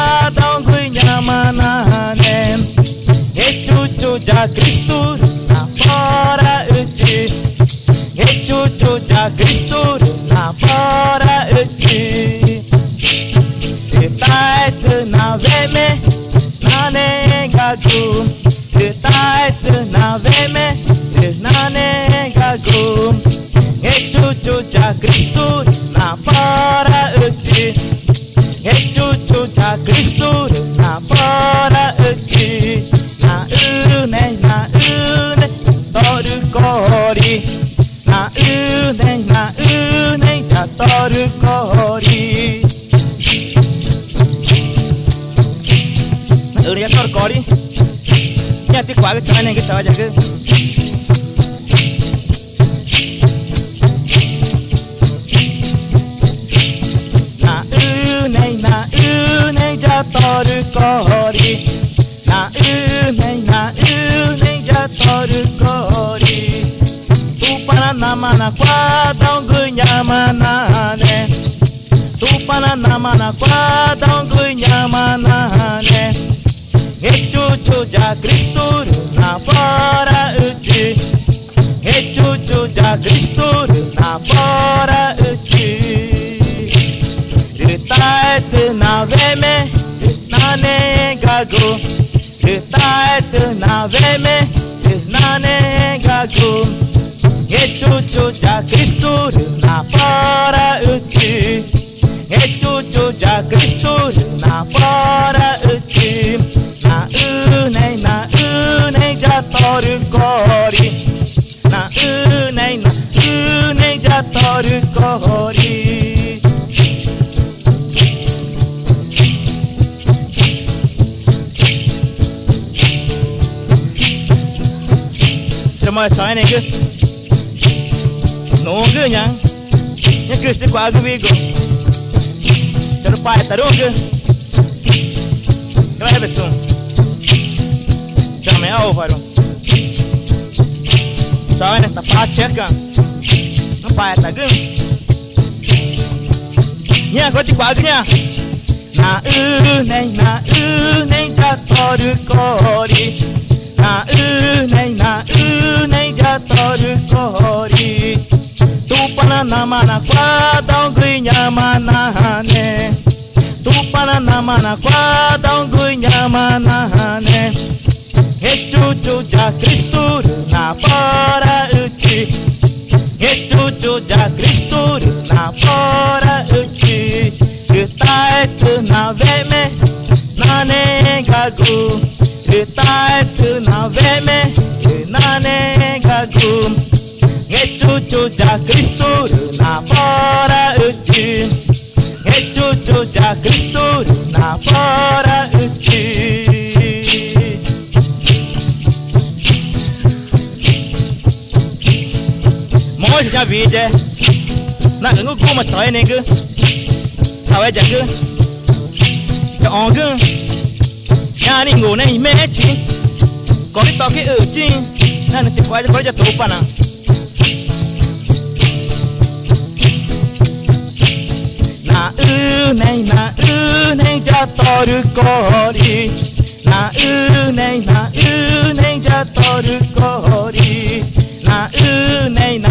kuadang kui nyamanane. Cucu ja Kristus na para uci. Cucu ja Kristus na para uci. Detai tu na veme nane gagu. Detai tu na veme nane gagu. Cucu ja Kristus na para uci. Cucu ja Kristus na para uci. Na une toru kori. Na une ja toru kori. Na une ja toru kori. Ya ti kuaga chane ke tawa jaga. Na une ja toru kori. Na une ja toru kori. Tupana nama na quadang gunyamanane. Tupana nama na quadang gunyamanane. Cucu ja Kristus na para uci. Cucu ja Kristus na para uci. Detai tu na veme nane gagu. Detai tu na veme nane gagu. Cucu ja Kristus na para uci. Cucu ja Kristus na para uci. Na une ja toru kori. Na une ja toru kori. Cuma saya ni ke? Nunggu yang Kristi kuaga vigo. Terpai tarung ke? Kau ada besung. Jangan mahu baru. Saya ni tak pacak kan? Nampak tak ke? Ni aku ti kuaganya. Na une ja toru kori. Na une ja toru kori. Tupana nama na quadang kui nyamanane. Tupana nama na quadang kui nyamanane. Cucu ja Kristus na para uci. Cucu ja Kristus na para uci. Detai tu na veme nane gagu. Detai tu na veme nane gagu. Cucu ja Kristus na para uci. Cucu ja Kristus na para uci. Mỗi nhà video na ngủ cô mà tới này cứ thảo ai chẳng cứ cho on cứ nhà đi ngủ này mẹ chi có đi to cái ở chi na nó quay cho tụi bạn à na une ja toru kori. Na une ja toru kori. Na une